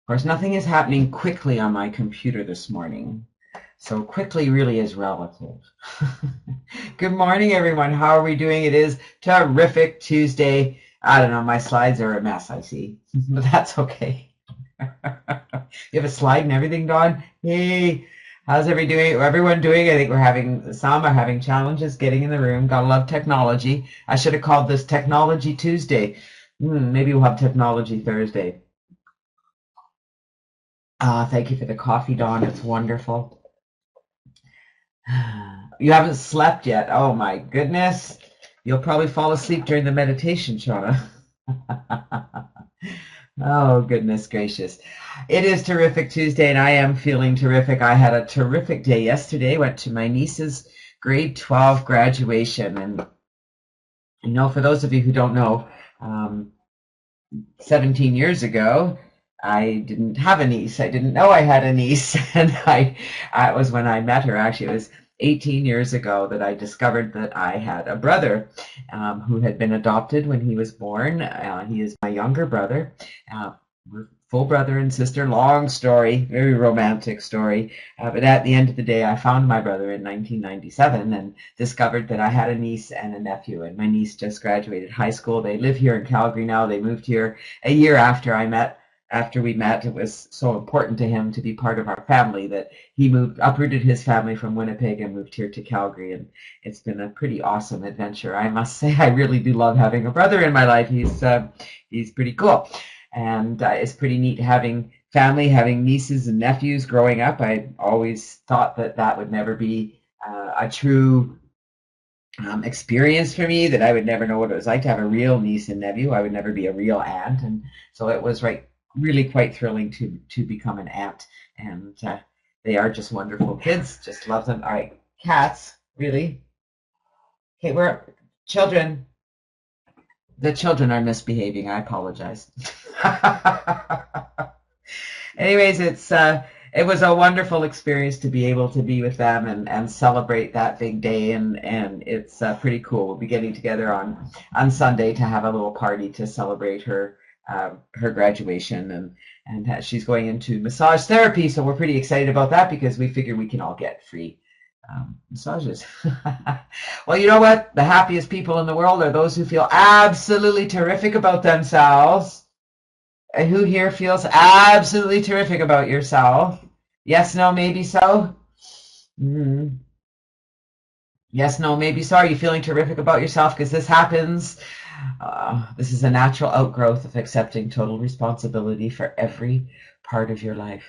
Of course, nothing is happening quickly on my computer this morning. So quickly really is relative. Good morning, everyone. How are we doing? It is terrific Tuesday. I don't know. My slides are a mess, I see, but that's okay. You have a slide and everything, Dawn? Hey, how's everyone doing? I think some are having challenges getting in the room. Gotta love technology. I should have called this Technology Tuesday. Maybe we'll have Technology Thursday. Thank you for the coffee, Dawn. It's wonderful. You haven't slept yet. Oh my goodness. You'll probably fall asleep during the meditation, Shauna. Oh, goodness gracious. It is terrific Tuesday, and I am feeling terrific. I had a terrific day yesterday. Went to my niece's grade 12 graduation. And, for those of you who don't know, 17 years ago, I didn't have a niece. I didn't know I had a niece. And it was when I met her. Actually, it was 18 years ago that I discovered that I had a brother who had been adopted when he was born. He is my younger brother. We're full brother and sister. Long story, very romantic story. But at the end of the day, I found my brother in 1997 and discovered that I had a niece and a nephew. And my niece just graduated high school. They live here in Calgary now. They moved here a year after we met. It was so important to him to be part of our family that he uprooted his family from Winnipeg and moved here to Calgary. And it's been a pretty awesome adventure. I must say, I really do love having a brother in my life. He's pretty cool. And it's pretty neat having family, having nieces and nephews growing up. I always thought that would never be a true experience for me, that I would never know what it was like to have a real niece and nephew. I would never be a real aunt. And so it was really quite thrilling to become an aunt. And they are just wonderful kids. Just love them. All right, cats, really? Okay, children. The children are misbehaving. I apologize. Anyways, it was a wonderful experience to be able to be with them and celebrate that big day, and it's pretty cool. We'll be getting together on Sunday to have a little party to celebrate her graduation, and she's going into massage therapy, so we're pretty excited about that because we figure we can all get free massages. Well, you know what? The happiest people in the world are those who feel absolutely terrific about themselves. And who here feels absolutely terrific about yourself? Yes, no, maybe so? Mm. Yes, no, maybe so. Are you feeling terrific about yourself? Because this happens. This is a natural outgrowth of accepting total responsibility for every part of your life.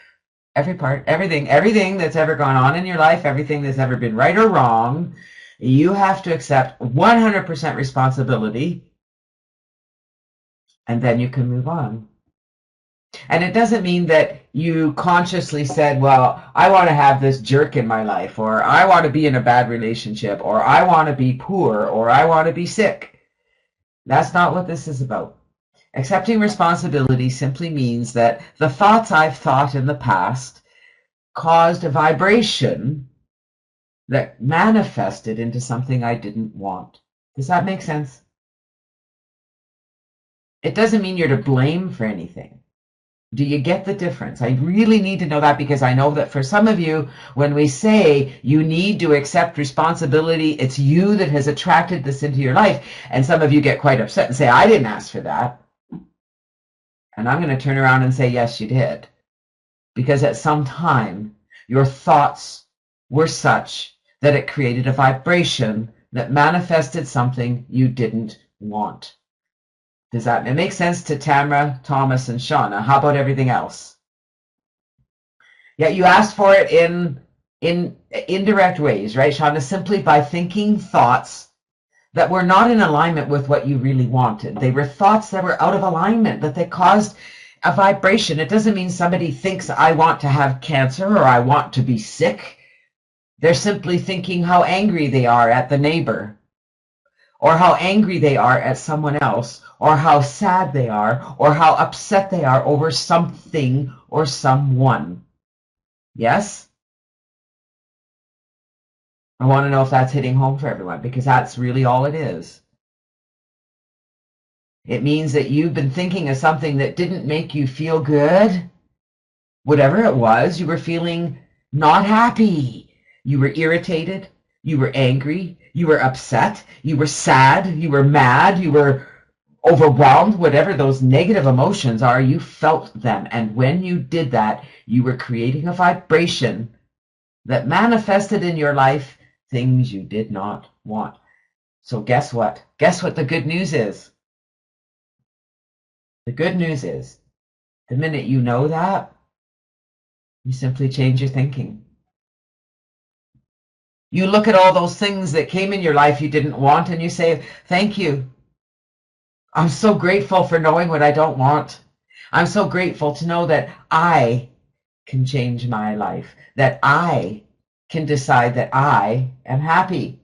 Every part, everything that's ever gone on in your life, everything that's ever been right or wrong, you have to accept 100% responsibility, and then you can move on. And it doesn't mean that you consciously said, well, I want to have this jerk in my life, or I want to be in a bad relationship, or I want to be poor, or I want to be sick. That's not what this is about. Accepting responsibility simply means that the thoughts I've thought in the past caused a vibration that manifested into something I didn't want. Does that make sense? It doesn't mean you're to blame for anything. Do you get the difference? I really need to know that, because I know that for some of you, when we say you need to accept responsibility, it's you that has attracted this into your life. And some of you get quite upset and say, I didn't ask for that. And I'm going to turn around and say, yes, you did. Because at some time, your thoughts were such that it created a vibration that manifested something you didn't want. Does that make sense to Tamara, Thomas, and Shauna? How about everything else? Yeah, you asked for it in indirect ways, right, Shauna? Simply by thinking thoughts that were not in alignment with what you really wanted. They were thoughts that were out of alignment, that they caused a vibration. It doesn't mean somebody thinks I want to have cancer or I want to be sick. They're simply thinking how angry they are at the neighbor, or how angry they are at someone else, or how sad they are, or how upset they are over something or someone. Yes? I want to know if that's hitting home for everyone, because that's really all it is. It means that you've been thinking of something that didn't make you feel good, Whatever it was, you were feeling not happy. You were irritated. You were angry. You were upset. You were sad. You were mad. You were overwhelmed. Whatever those negative emotions are, you felt them. And when you did that, you were creating a vibration that manifested in your life things you did not want. So guess what? Guess what the good news is? The good news is the minute you know that, you simply change your thinking. You look at all those things that came in your life you didn't want and you say, thank you. I'm so grateful for knowing what I don't want. I'm so grateful to know that I can change my life, that I can decide that I am happy.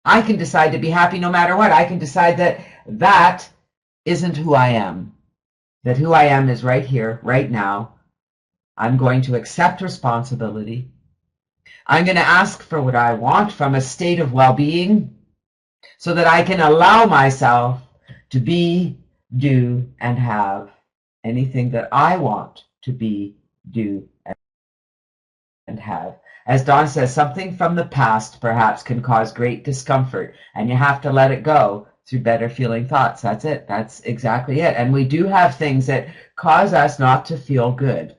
I can decide to be happy no matter what. I can decide that that isn't who I am, that who I am is right here, right now. I'm going to accept responsibility. I'm going to ask for what I want from a state of well-being so that I can allow myself to be, do, and have anything that I want to be, do, and have. As Dawn says, something from the past perhaps can cause great discomfort, and you have to let it go through better feeling thoughts. That's it. That's exactly it. And we do have things that cause us not to feel good.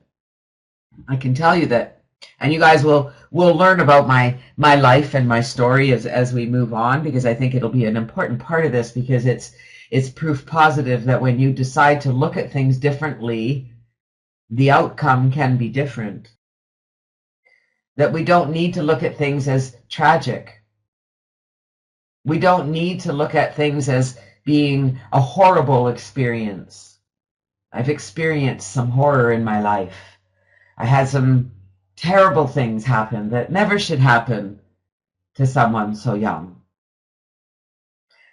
I can tell you that, and you guys will learn about my life and my story as we move on, because I think it'll be an important part of this, because it's proof positive that when you decide to look at things differently, the outcome can be different. That we don't need to look at things as tragic. We don't need to look at things as being a horrible experience. I've experienced some horror in my life. I had some terrible things happen that never should happen to someone so young.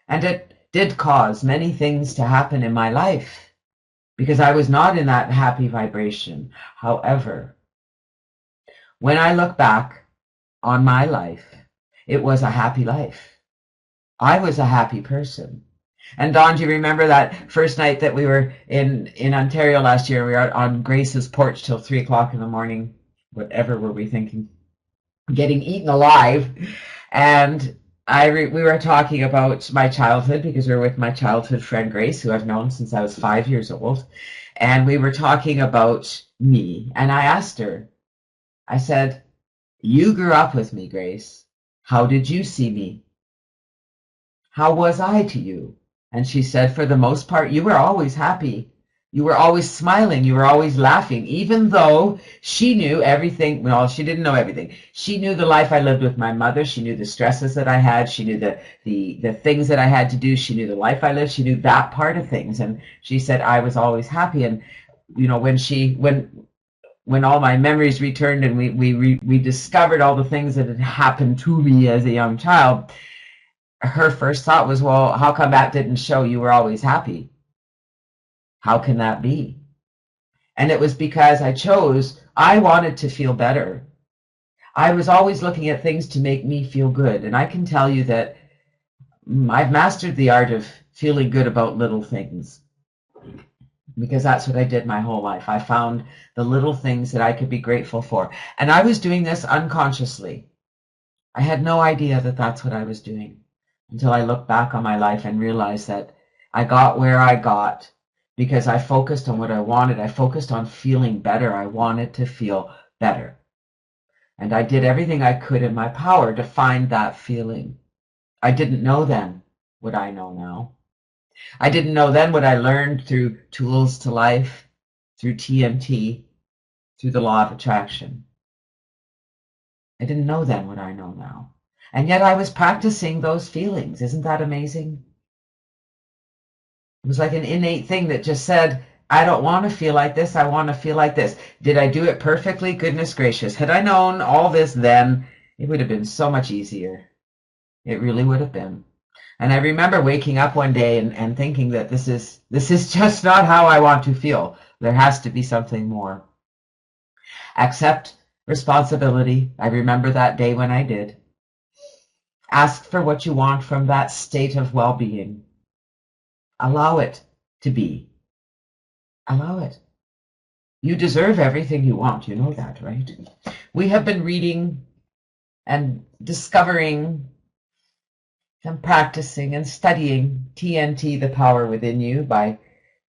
And it did cause many things to happen in my life because I was not in that happy vibration. However, when I look back on my life, it was a happy life. I was a happy person. And Dawn, do you remember that first night that we were in Ontario last year? We were out on Grace's porch till 3 o'clock in the morning. Whatever were we thinking? Getting eaten alive. And we were talking about my childhood because we were with my childhood friend Grace, who I've known since I was 5 years old. And we were talking about me. And I asked her, I said, you grew up with me, Grace. How did you see me? How was I to you? And she said, for the most part, you were always happy. You were always smiling. You were always laughing, even though she knew everything. Well, she didn't know everything. She knew the life I lived with my mother. She knew the stresses that I had. She knew the things that I had to do. She knew the life I lived. She knew that part of things. And she said, I was always happy. And, you know, when all my memories returned and we discovered all the things that had happened to me as a young child, her first thought was, well, how come that didn't show you were always happy? How can that be? And it was because I wanted to feel better. I was always looking at things to make me feel good. And I can tell you that I've mastered the art of feeling good about little things, because that's what I did my whole life. I found the little things that I could be grateful for. And I was doing this unconsciously. I had no idea that that's what I was doing until I looked back on my life and realized that I got where I got because I focused on what I wanted. I focused on feeling better. I wanted to feel better. And I did everything I could in my power to find that feeling. I didn't know then what I know now. I didn't know then what I learned through Tools to Life, through TMT, through the law of attraction. I didn't know then what I know now. And yet I was practicing those feelings. Isn't that amazing? It was like an innate thing that just said, I don't want to feel like this. I want to feel like this. Did I do it perfectly? Goodness gracious. Had I known all this then, it would have been so much easier. It really would have been. And I remember waking up one day and thinking that this is just not how I want to feel. There has to be something more. Accept responsibility. I remember that day when I did. Ask for what you want from that state of well-being. Allow it to be. Allow it. You deserve everything you want. You know that, right? We have been reading and discovering and practicing and studying TNT, The Power Within You by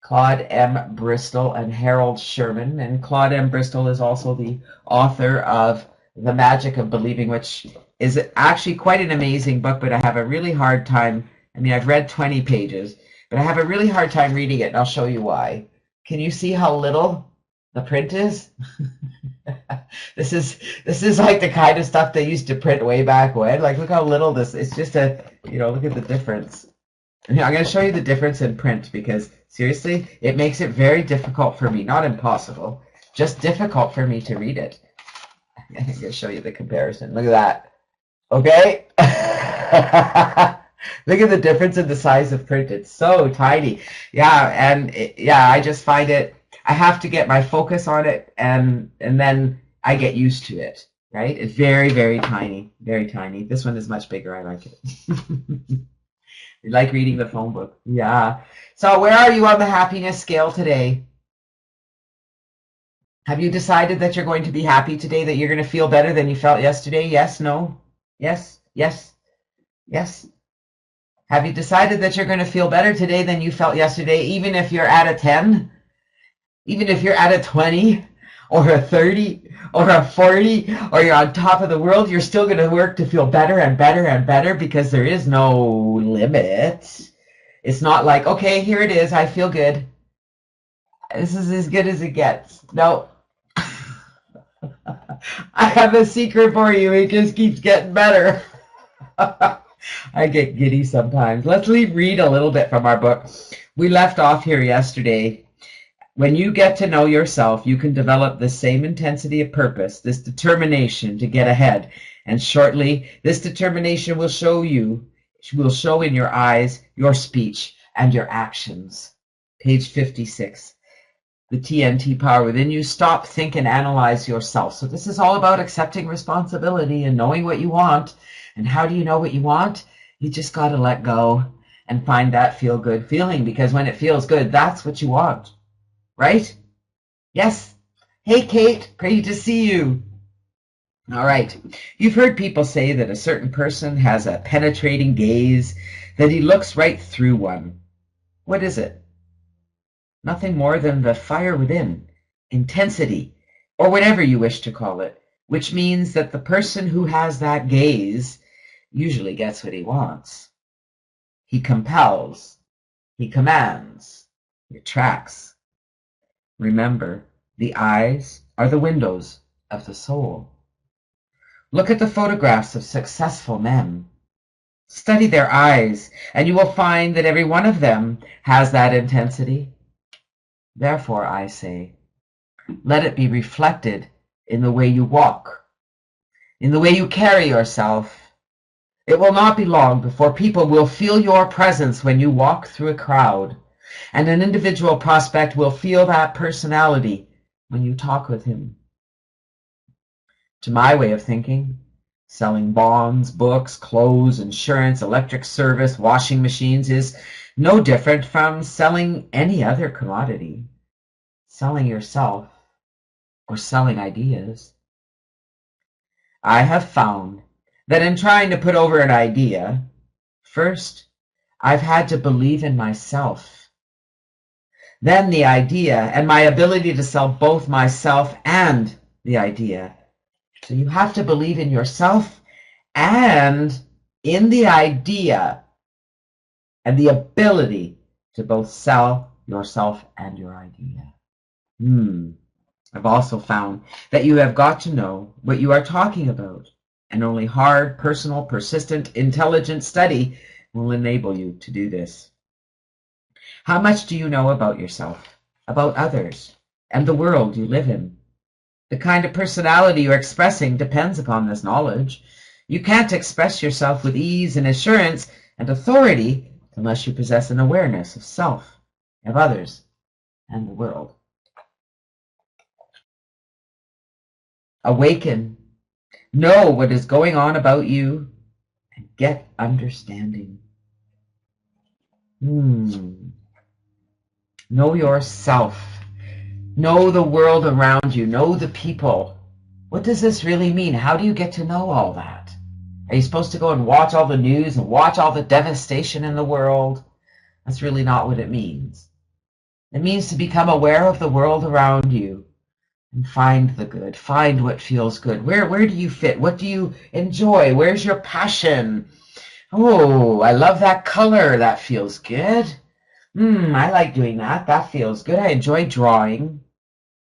Claude M. Bristol and Harold Sherman. And Claude M. Bristol is also the author of The Magic of Believing, which is actually quite an amazing book, but I have a really hard time. I mean, I've read 20 pages, but I have a really hard time reading it, and I'll show you why. Can you see how little the print is? This is like the kind of stuff they used to print way back when. Like, look how little this. It's just look at the difference. And I'm going to show you the difference in print because seriously, it makes it very difficult for me. Not impossible, just difficult for me to read it. I'm going to show you the comparison. Look at that. Okay. Look at the difference in the size of print. It's so tiny. Yeah, and I just find it. I have to get my focus on it, and then I get used to it. Right? It's very, very tiny. Very tiny. This one is much bigger. I like it. You like reading the phone book? Yeah. So where are you on the happiness scale today? Have you decided that you're going to be happy today, that you're going to feel better than you felt yesterday? Yes, no? Yes, yes, yes. Have you decided that you're going to feel better today than you felt yesterday, even if you're at a 10? Even if you're at a 20 or a 30 or a 40 or you're on top of the world, you're still going to work to feel better and better and better because there is no limit. It's not like, okay, here it is. I feel good. This is as good as it gets. No. I have a secret for you. It just keeps getting better. I get giddy sometimes. Let's read a little bit from our book. We left off here yesterday. When you get to know yourself, you can develop the same intensity of purpose, this determination to get ahead. And shortly, this determination will show in your eyes, your speech, and your actions. Page 56. The TNT power within you. Stop, think, and analyze yourself. So this is all about accepting responsibility and knowing what you want. And how do you know what you want? You just got to let go and find that feel-good feeling, because when it feels good, that's what you want. Right? Yes. Hey, Kate. Great to see you. All right. You've heard people say that a certain person has a penetrating gaze, that he looks right through one. What is it? Nothing more than the fire within, intensity, or whatever you wish to call it, which means that the person who has that gaze usually gets what he wants. He compels, he commands, he attracts. Remember, the eyes are the windows of the soul. Look at the photographs of successful men. Study their eyes, and you will find that every one of them has that intensity. Therefore, I say, let it be reflected in the way you walk, in the way you carry yourself. It will not be long before people will feel your presence when you walk through a crowd, and an individual prospect will feel that personality when you talk with him. To my way of thinking, selling bonds, books, clothes, insurance, electric service, washing machines is no different from selling any other commodity. Selling yourself or selling ideas. I have found that in trying to put over an idea, first, I've had to believe in myself. Then the idea and my ability to sell both myself and the idea. So you have to believe in yourself and in the idea and the ability to both sell yourself and your idea. I've also found that you have got to know what you are talking about, and only hard, personal, persistent, intelligent study will enable you to do this. How much do you know about yourself, about others, and the world you live in? The kind of personality you're expressing depends upon this knowledge. You can't express yourself with ease and assurance and authority unless you possess an awareness of self, of others, and the world. Awaken. Know what is going on about you and get understanding. Know yourself. Know the world around you. Know the people. What does this really mean? How do you get to know all that? Are you supposed to go and watch all the news and watch all the devastation in the world? That's really not what it means. It means to become aware of the world around you and find the good. Find what feels good. Where do you fit? What do you enjoy? Where's your passion? Oh, I love that color. That feels good. I like doing that. That feels good. I enjoy drawing.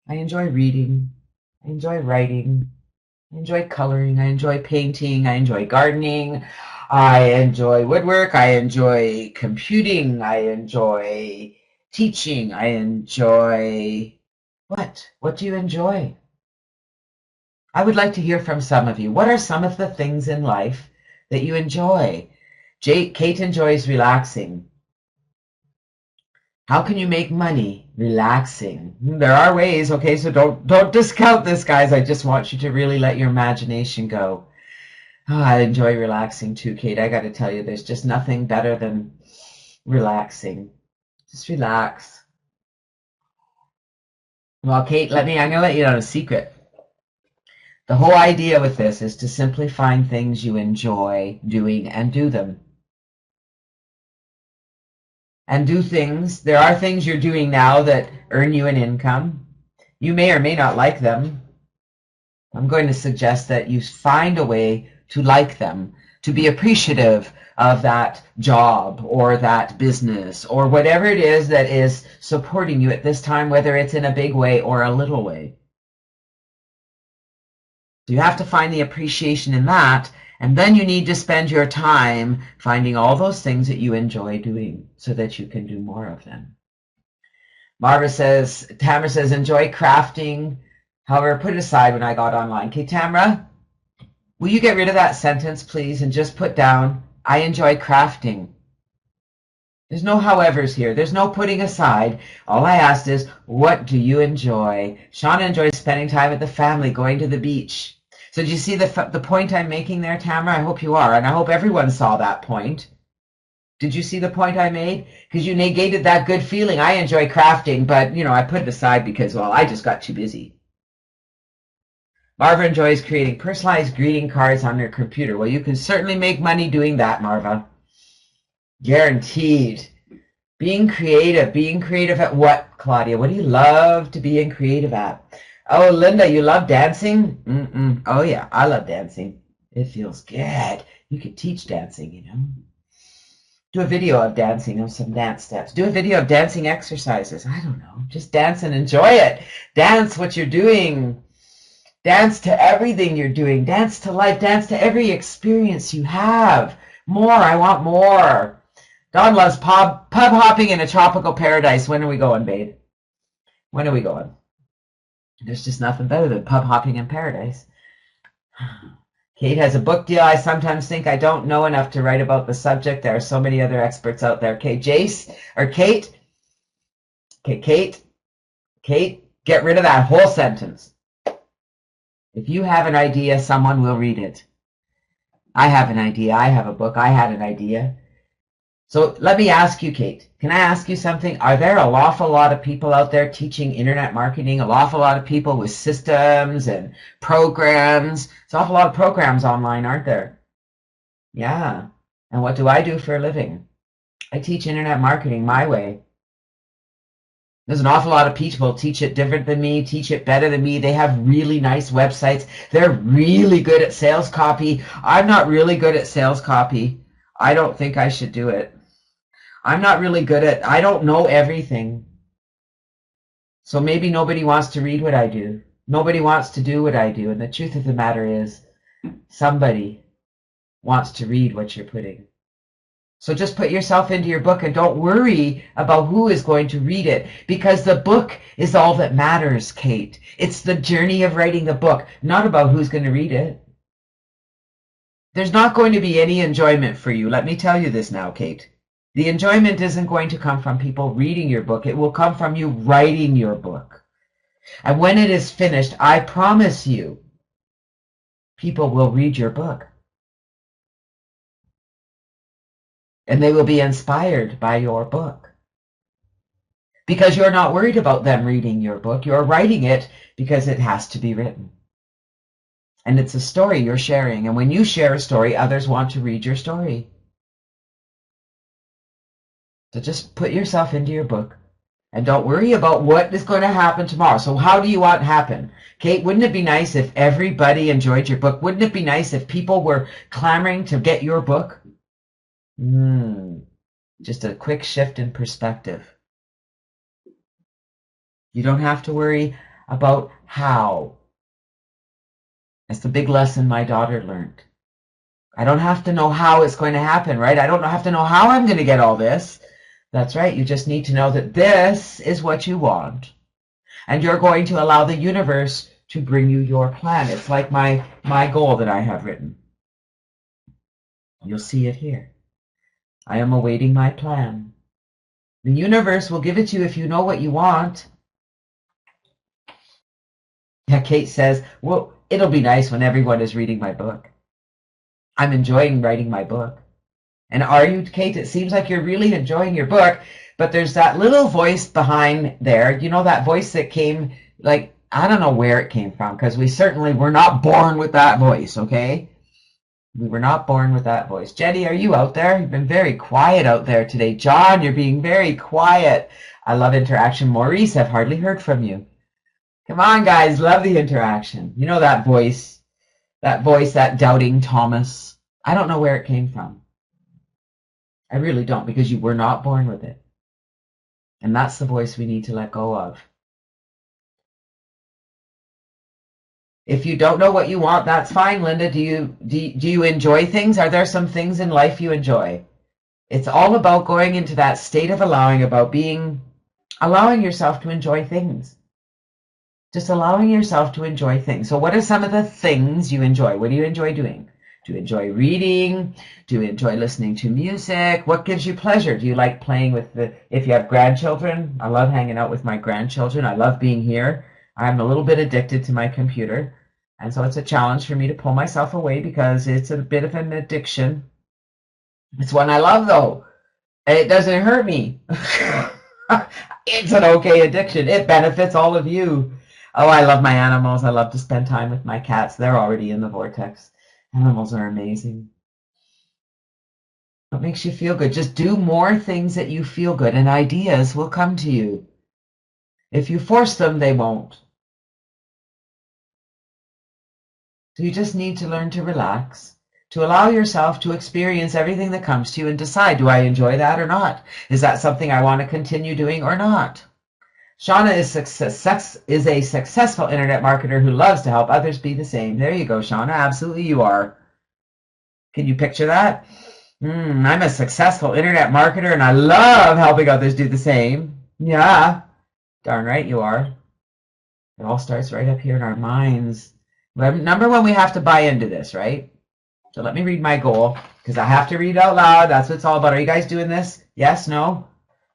I enjoy reading. I enjoy writing. I enjoy coloring. I enjoy painting. I enjoy gardening. I enjoy woodwork. I enjoy computing. I enjoy teaching. I enjoy what? What do you enjoy? I would like to hear from some of you. What are some of the things in life that you enjoy? Kate enjoys relaxing. How can you make money? Relaxing. There are ways, okay, so don't discount this, guys. I just want you to really let your imagination go. Oh, I enjoy relaxing too, Kate. I got to tell you, there's just nothing better than relaxing. Just relax. Well, Kate, I'm going to let you know a secret. The whole idea with this is to simply find things you enjoy doing and do them. And do things. There are things you're doing now that earn you an income. You may or may not like them. I'm going to suggest that you find a way to like them, to be appreciative of that job or that business or whatever it is that is supporting you at this time, whether it's in a big way or a little way. So you have to find the appreciation in that, and then you need to spend your time finding all those things that you enjoy doing so that you can do more of them. Tamara says, enjoy crafting. However, put it aside when I got online. Okay, Tamara, will you get rid of that sentence, please, and just put down, I enjoy crafting. There's no howevers here. There's no putting aside. All I asked is, what do you enjoy? Shauna enjoys spending time with the family, going to the beach. So do you see the point I'm making there, Tamara? I hope you are, and I hope everyone saw that point. Did you see the point I made? Because you negated that good feeling. I enjoy crafting, but, I put it aside because, well, I just got too busy. Marva enjoys creating personalized greeting cards on her computer. Well, you can certainly make money doing that, Marva. Guaranteed. Being creative at what, Claudia? What do you love to be creative at? Oh, Linda, you love dancing? Oh, yeah, I love dancing. It feels good. You could teach dancing, Do a video of dancing, of some dance steps. Do a video of dancing exercises. I don't know. Just dance and enjoy it. Dance what you're doing. Dance to everything you're doing. Dance to life. Dance to every experience you have. More. I want more. Don loves pub hopping in a tropical paradise. When are we going, babe? When are we going? There's just nothing better than pub hopping in paradise. Kate has a book deal. I sometimes think I don't know enough to write about the subject. There are so many other experts out there. Okay, Jace, or Kate. Okay, Kate, get rid of that whole sentence. If you have an idea, someone will read it. I have an idea. I have a book. I had an idea. So let me ask you, Kate, can I ask you something? Are there an awful lot of people out there teaching internet marketing? An awful lot of people with systems and programs? There's an awful lot of programs online, aren't there? Yeah. And what do I do for a living? I teach internet marketing my way. There's an awful lot of people teach it different than me, teach it better than me. They have really nice websites. They're really good at sales copy. I'm not really good at sales copy. I don't think I should do it. I'm not really good at, I don't know everything. So maybe nobody wants to read what I do. Nobody wants to do what I do. And the truth of the matter is, somebody wants to read what you're putting. So just put yourself into your book and don't worry about who is going to read it, because the book is all that matters, Kate. It's the journey of writing the book, not about who's going to read it. There's not going to be any enjoyment for you. Let me tell you this now, Kate. The enjoyment isn't going to come from people reading your book. It will come from you writing your book. And when it is finished, I promise you, people will read your book. And they will be inspired by your book. because you're not worried about them reading your book. You're writing it because it has to be written. And it's a story you're sharing. And when you share a story, others want to read your story. So just put yourself into your book and don't worry about what is going to happen tomorrow. So how do you want it to happen? Kate, wouldn't it be nice if everybody enjoyed your book? Wouldn't it be nice if people were clamoring to get your book? Just a quick shift in perspective. You don't have to worry about how. That's the big lesson my daughter learned. I don't have to know how it's going to happen, right? I don't have to know how I'm going to get all this. That's right. You just need to know that this is what you want. And you're going to allow the universe to bring you your plan. It's like my goal that I have written. You'll see it here. I am awaiting my plan. The universe will give it to you if you know what you want. Yeah, Kate says, well, it'll be nice when everyone is reading my book. I'm enjoying writing my book. And are you, Kate? It seems like you're really enjoying your book, but there's that little voice behind there. You know, that voice that came, like, I don't know where it came from, because we certainly were not born with that voice, okay? We were not born with that voice. Jenny, are you out there? You've been very quiet out there today. John, you're being very quiet. I love interaction. Maurice, I've hardly heard from you. Come on, guys, love the interaction. You know that voice, that doubting Thomas. I don't know where it came from. I really don't, because you were not born with it. And that's the voice we need to let go of. If you don't know what you want, that's fine, Linda. Do you enjoy things? Are there some things in life you enjoy? It's all about going into that state of allowing yourself to enjoy things. Just allowing yourself to enjoy things. So what are some of the things you enjoy? What do you enjoy doing? Do you enjoy reading? Do you enjoy listening to music? What gives you pleasure? Do you like playing with if you have grandchildren? I love hanging out with my grandchildren. I love being here. I'm a little bit addicted to my computer. And so it's a challenge for me to pull myself away because it's a bit of an addiction. It's one I love, though. And it doesn't hurt me. It's an okay addiction. It benefits all of you. Oh, I love my animals. I love to spend time with my cats. They're already in the vortex. Animals are amazing. What makes you feel good? Just do more things that you feel good, and ideas will come to you. If you force them, they won't. So you just need to learn to relax, to allow yourself to experience everything that comes to you and decide, do I enjoy that or not? Is that something I want to continue doing or not? Shauna is a successful internet marketer who loves to help others be the same. There you go, Shauna. Absolutely you are. Can you picture that? I'm a successful internet marketer and I love helping others do the same. Yeah, darn right you are. It all starts right up here in our minds. Number one, we have to buy into this, right? So let me read my goal because I have to read out loud. That's what it's all about. Are you guys doing this? Yes? No?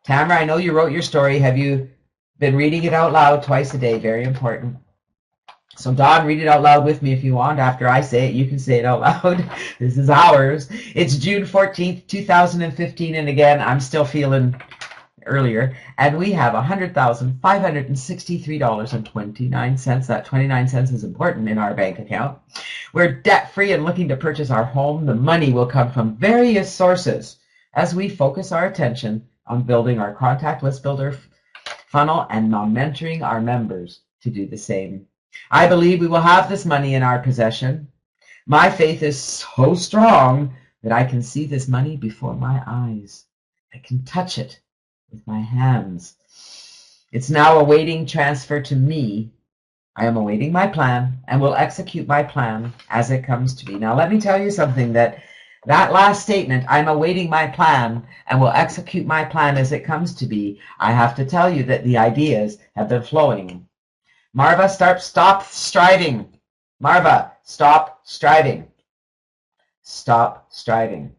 Tamara, I know you wrote your story. Have you been reading it out loud twice a day? Very important. So Don, read it out loud with me if you want. After I say it, you can say it out loud. This is ours. It's June 14th, 2015. And again, I'm still feeling earlier. And we have $100,563.29. That 29 cents is important in our bank account. We're debt-free and looking to purchase our home. The money will come from various sources as we focus our attention on building our contact list builder funnel and on mentoring our members to do the same. I believe we will have this money in our possession. My faith is so strong that I can see this money before my eyes. I can touch it with my hands. It's now awaiting transfer to me. I am awaiting my plan and will execute my plan as it comes to me. Now let me tell you something, that last statement, I'm awaiting my plan and will execute my plan as it comes to me. I have to tell you that the ideas have been flowing. Marva, stop striving. Marva, stop striving. Stop striving.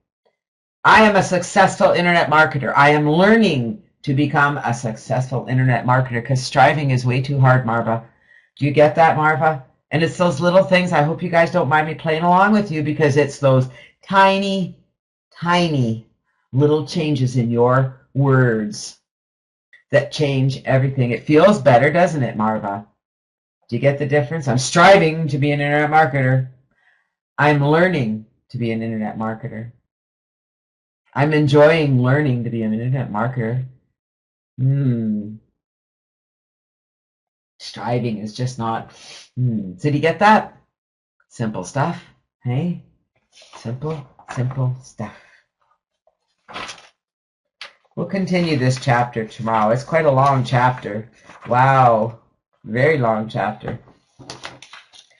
I am a successful internet marketer. I am learning to become a successful internet marketer because striving is way too hard, Marva. Do you get that, Marva? And it's those little things. I hope you guys don't mind me playing along with you because it's those tiny, tiny little changes in your words that change everything. It feels better, doesn't it, Marva? Do you get the difference? I'm striving to be an internet marketer. I'm learning to be an internet marketer. I'm enjoying learning to be an internet marketer. Striving is just not. So do you get that? Simple stuff, hey? Simple stuff. We'll continue this chapter tomorrow. It's quite a long chapter. Wow, very long chapter.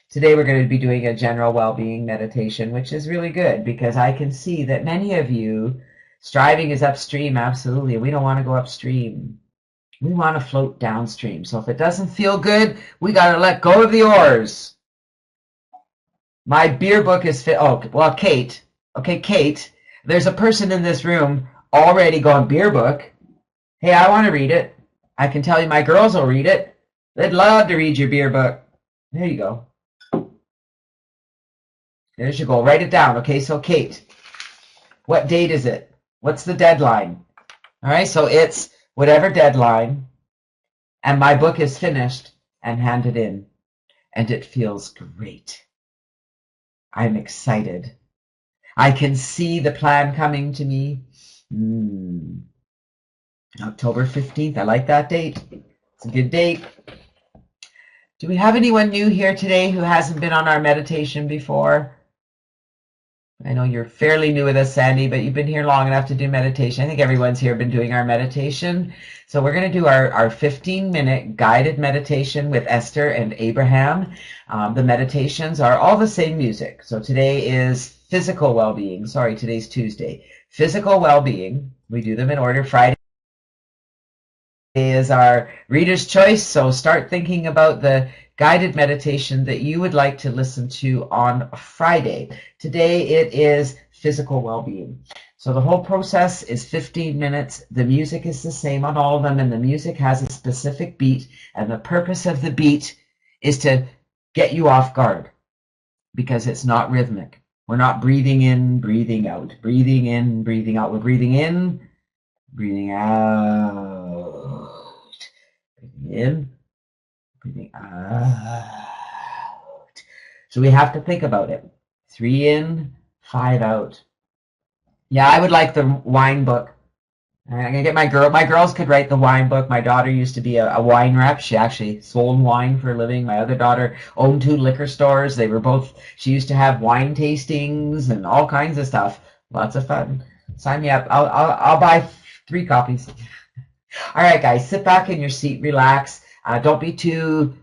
Today we're going to be doing a general well-being meditation, which is really good because I can see that many of you, striving is upstream, absolutely. We don't want to go upstream. We want to float downstream. So if it doesn't feel good, we got to let go of the oars. My beer book is fit. Oh, well, Kate. Okay, Kate, there's a person in this room already going, beer book. Hey, I want to read it. I can tell you my girls will read it. They'd love to read your beer book. There you go. There's your goal. Write it down. Okay, so Kate, what date is it? What's the deadline? All right, so it's whatever deadline, and my book is finished and handed in, and it feels great. I'm excited. I can see the plan coming to me. October 15th. I like that date. It's a good date. Do we have anyone new here today who hasn't been on our meditation before? I know you're fairly new with us, Sandy, but you've been here long enough to do meditation. I think everyone's here been doing our meditation. So we're going to do our 15-minute guided meditation with Esther and Abraham. The meditations are all the same music. So today is physical well-being. Sorry, today's Tuesday. Physical well-being. We do them in order. Friday is our reader's choice. So start thinking about the guided meditation that you would like to listen to on Friday. Today it is physical well-being. So the whole process is 15 minutes. The music is the same on all of them, and the music has a specific beat, and the purpose of the beat is to get you off guard because it's not rhythmic. We're not breathing in, breathing out, breathing in, breathing out. We're breathing in, breathing out, breathing in, breathing out. So we have to think about it. 3 in, 5 out. Yeah, I would like the wine book. I'm gonna get my girls could write the wine book. My daughter used to be a wine rep. She actually sold wine for a living. My other daughter owned 2 liquor stores. She used to have wine tastings and all kinds of stuff. Lots of fun. Sign me up. I'll buy 3 copies. All right, guys, sit back in your seat, relax. Don't be too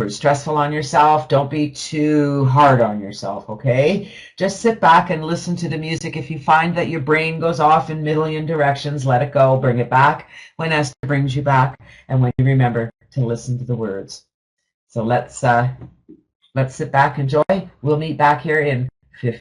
stressful on yourself. Don't be too hard on yourself, okay? Just sit back and listen to the music. If you find that your brain goes off in a million directions, let it go. Bring it back when Esther brings you back, and when you remember to listen to the words. So let's sit back, enjoy. We'll meet back here in 15